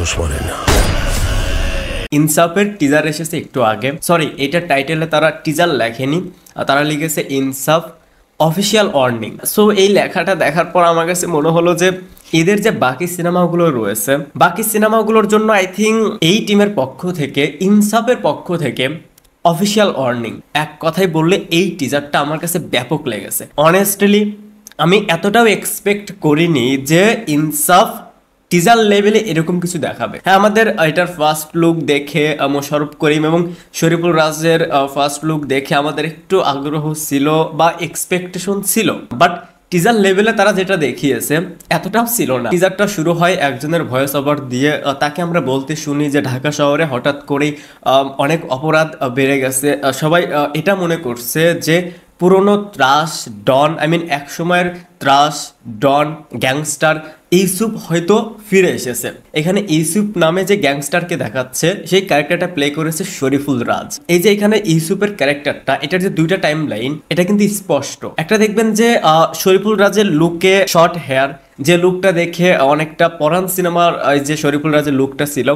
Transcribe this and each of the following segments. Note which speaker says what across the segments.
Speaker 1: মানুষ মরে না।
Speaker 2: ইনসাফের টিজার এসেছে একটু আগে, সরি এটা টাইটেলে তারা টিজার লেখেনি, তারা লিখেছে ইনসাফ অফিসিয়াল ওয়ার্নিং। সো এই লেখাটা দেখার পর আমার কাছে মনে হলো যে এদের যে বাকি সিনেমাগুলো রয়েছে, বাকি সিনেমাগুলোর জন্য আই থিঙ্ক এই টিমের পক্ষ থেকে, ইনসাফের পক্ষ থেকে অফিসিয়াল ওয়ার্নিং। এক কথায় বললে এই টিজারটা আমার কাছে ব্যাপক লেগেছে। অনেস্টলি আমি এতটাও এক্সপেক্ট করিনি যে ইনসাফ টিজার লেভেলে এরকম কিছু দেখাবে। হ্যাঁ, আমাদের এটার ফার্স্ট লুক দেখে মোশাররফ করিম এবং শরীফুল রাজের ফার্স্ট লুক দেখে আমাদের একটু আগ্রহ ছিল বা এক্সপেকটেশন ছিল, বাট টিজার লেভেলে তারা যেটা দেখিয়েছে এতটাও ছিল না। টিজারটা শুরু হয় একজনের ভয়েস ওভার দিয়ে, তাকে আমরা বলতে শুনি যে ঢাকা শহরে হঠাৎ করেই অনেক অপরাধ বেড়ে গেছে। সবাই এটা মনে করছে যে পুরনো ত্রাস ডন, আই মিন এক সময়ের ত্রাস ডন গ্যাংস্টার ইউসুফ হয়তো ফিরে এসেছে। এখানে ইউসুফ নামে যে গ্যাংস্টারকে দেখাচ্ছে সেই ক্যারেক্টারটা প্লে করেছে শরীফুল রাজ। এই যে এখানে ইউসুফের ক্যারেক্টারটা, এটার যে দুইটা টাইম লাইন এটা কিন্তু স্পষ্ট। একটা দেখবেন যে শরীফুল রাজের লুকে শর্ট হেয়ার, যে লুকটা দেখে অনেকটা পরান সিনেমার যে শরীফুল রাজের লুকটা ছিল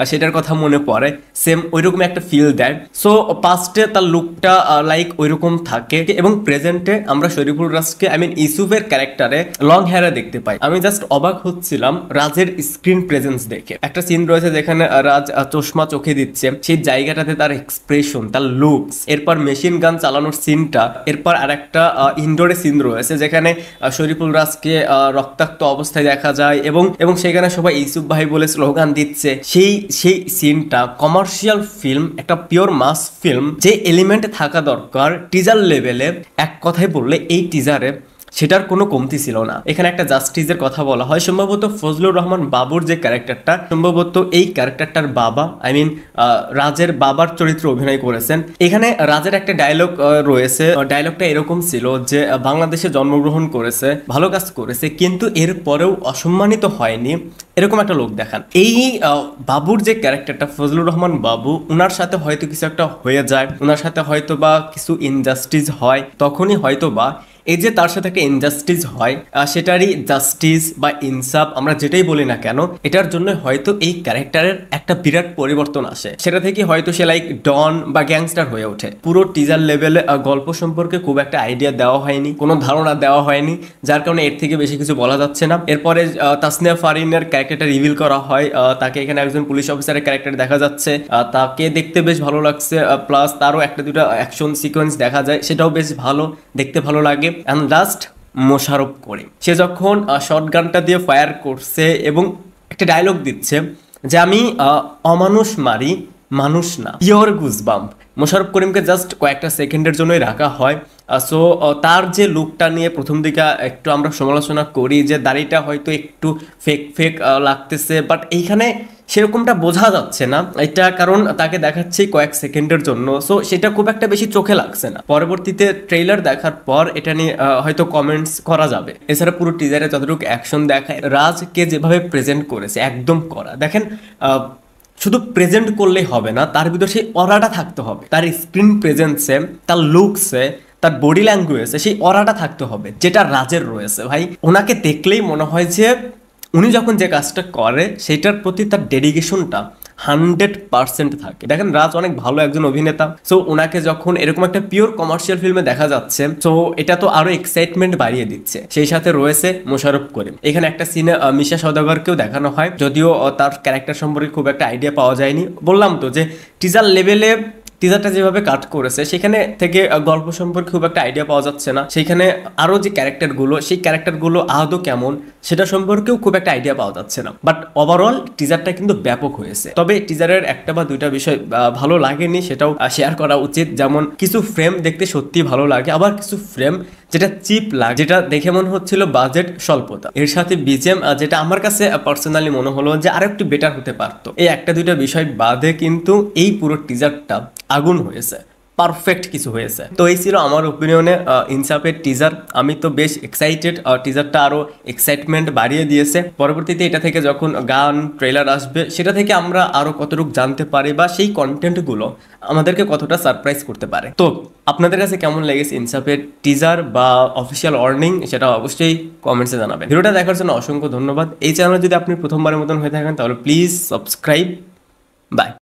Speaker 2: সেটার কথা মনে পড়ে, সেম ওইরকম একটা ফিল দেয়। সো পাস্টে তার লুকটা লাইক ওইরকম থাকে এবং প্রেজেন্টে আমরা শরীফুল রাজকে আই মিন ইউসুফের ক্যারেক্টারে লং হেয়ারে দেখতে পাই। আমি জাস্ট অবাক হচ্ছিলাম রাজের স্ক্রিন প্রেজেন্স দেখে। একটা সিন রয়েছে যেখানে রাজ চশমা চোখে দিচ্ছে, সেই জায়গাটাতে তার এক্সপ্রেশন, তার লুকস, এরপর মেশিন গান চালানোর সিনটা, এরপর আর একটা ইনডোরে সিন রয়েছে যেখানে শরীফুল রাজকে রক্তাক্ত অবস্থায় দেখা যায় এবং সেখানে সবাই ইউসুফ ভাই বলে স্লোগান দিচ্ছে। সেই সিনটা কমার্শিয়াল ফিল্ম, একটা পিওর মাস ফিল্ম, যে এলিমেন্ট থাকা দরকার টিজার লেভেলে, এক কথায় বললে এই টিজারে সেটার কোনো কমতি ছিল না। এখানে একটা জাস্টিসের কথা বলা হয়, সম্ভবত ফজলুর রহমান বাবুর যে ক্যারেক্টারটা, সম্ভবত এই ক্যারেক্টারটার বাবা, আই মিন রাজের বাবার চরিত্র অভিনয় করেছেন। এখানে রাজের একটা ডায়লগ রয়েছে, ডায়লগটা এরকম ছিল যে বাংলাদেশে জন্মগ্রহণ করেছে, ভালো কাজ করেছে, কিন্তু এর পরেও অসম্মানিত হয়নি, এরকম একটা লোক দেখান। এই বাবুর যে ক্যারেক্টারটা ফজলুর রহমান বাবু, ওনার সাথে হয়তো কিছু একটা হয়ে যায়, ওনার সাথে হয়তো বা কিছু ইনজাস্টিস হয়, তখনই হয়তো বা এই যে তার সাথে একটা ইনজাস্টিস হয়, সেটারই জাস্টিস বা ইনসাফ আমরা যেটাই বলি না কেন, এটার জন্য হয়তো এই ক্যারেক্টারের একটা বিরাট পরিবর্তন আসে। সেটা থেকে হয়তো সে লাইক ডন বা গ্যাংস্টার হয়ে ওঠে। পুরো টিজার লেভেলে গল্প সম্পর্কে খুব একটা আইডিয়া দেওয়া হয়নি, কোনো ধারণা দেওয়া হয়নি, যার কারণে এর থেকে বেশি কিছু বলা যাচ্ছে না। এরপরে তাসনিয়া ফারিনের ক্যারেক্টারটা রিভিল করা হয়, তাকে এখানে একজন পুলিশ অফিসারের ক্যারেক্টার দেখা যাচ্ছে, তাকে দেখতে বেশ ভালো লাগছে, প্লাস তারও একটা দুটো অ্যাকশন সিকোয়েন্স দেখা যায়, সেটাও বেশ ভালো, দেখতে ভালো লাগে। অ্যান্ড লাস্ট মোশাররফ করিম, সে যখন শটগানটা দিয়ে ফায়ার করছে এবং একটা ডায়লগ দিচ্ছে যে আমি অমানুষ মারি, মানুষ না, পিওর গুজবাম্প। মোশাররফ করিমকে জাস্ট কয়েকটা সেকেন্ডের জন্যই রাখা হয়। সো তার যে লুকটা নিয়ে প্রথম দিকে একটু আমরা সমালোচনা করি যে দাড়িটা হয়তো একটু ফেক ফেক লাগতেছে, বাট এইখানে সেরকমটা বোঝা যাচ্ছে না, এটা কারণ তাকে দেখাচ্ছি কয়েক সেকেন্ডের জন্য, সো সেটা খুব একটা বেশি চোখে লাগছে না। পরবর্তীতে ট্রেলার দেখার পর এটা নিয়ে হয়তো কমেন্টস করা যাবে। এছাড়া পুরো টিজারে যতটুকু অ্যাকশন দেখায়, রাজকে যেভাবে প্রেজেন্ট করেছে একদম করা। দেখেন শুধু প্রেজেন্ট করলেই হবে না, তার ভিতরে সেই অরাটা থাকতে হবে, তার স্ক্রিন প্রেজেন্সে, তার লুকসে, তার বডি ল্যাঙ্গুয়েজে সেই অরাটা থাকতে হবে, যেটা রাজের রয়েছে। ভাই ওনাকে দেখলেই মনে হয় যে উনি যখন যে কাজটা করে সেটার প্রতি তার ডেডিকেশনটা 100% থাকে। দেখেন রাজ অনেক ভালো একজন অভিনেতা, সো ওনাকে যখন এরকম একটা পিওর কমার্শিয়াল ফিল্মে দেখা যাচ্ছে, সো এটা তো আরো এক্সাইটমেন্ট বাড়িয়ে দিচ্ছে। সেই সাথে রয়েছে মোশাররফ করিম। এখানে একটা সিনে মিশা সওদাগরকেও দেখানো হয়, যদিও তার ক্যারেক্টার সম্পর্কে খুব একটা আইডিয়া পাওয়া যায়নি। বললাম তো যে টিজার লেভেলে টিজারটা যেভাবে কাট করেছে সেখানে থেকে গল্প সম্পর্কে খুব একটা আইডিয়া পাওয়া যাচ্ছে না। সেইখানে আরও যে ক্যারেক্টারগুলো, সেই ক্যারেক্টারগুলো আদৌ কেমন সেটা সম্পর্কেও খুব একটা আইডিয়া পাওয়া যাচ্ছে না। বাট ওভারঅল টিজারটা কিন্তু ব্যাপক হয়েছে। তবে টিজারের একটা বা দুইটা বিষয় ভালো লাগেনি, সেটাও শেয়ার করা উচিত। যেমন কিছু ফ্রেম দেখতে সত্যি ভালো লাগে, আবার কিছু ফ্রেম যেটা চিপ লাগে, যেটা দেখে মনে হচ্ছিল বাজেট স্বল্পতা। এর সাথে বিজিএম যেটা আমার কাছে পার্সোনালি মনে হলো যে আরো একটু বেটার হতে পারতো। এই একটা দুইটা বিষয় বাদে কিন্তু এই পুরো টিজারটা আগুন হয়েছে। পারফেক্ট কিছু হয়েছে। তো এই ছিল আমার ওপিনিয়নে ইনসাফের টিজার। আমি তো বেশ এক্সাইটেড, টিজারটা আরো এক্সাইটমেন্ট বাড়িয়ে দিয়েছে। পরবর্তীতে এটা থেকে যখন গান ট্রেলার আসবে সেটা থেকে আমরা আরো কতটুকু জানতে পারি বা সেই কন্টেন্টগুলো আমাদেরকে কতটা সারপ্রাইজ করতে পারে। তো আপনাদের কাছে কেমন লেগেছে ইনসাফের টিজার বা অফিসিয়াল ওয়ার্নিং, সেটা অবশ্যই কমেন্টসে জানাবেন। ভিডিওটা দেখার জন্য অসংখ্য ধন্যবাদ। এই চ্যানেলে যদি আপনি প্রথমবারের মতন হয়ে থাকেন তাহলে প্লিজ সাবস্ক্রাইব। বাই।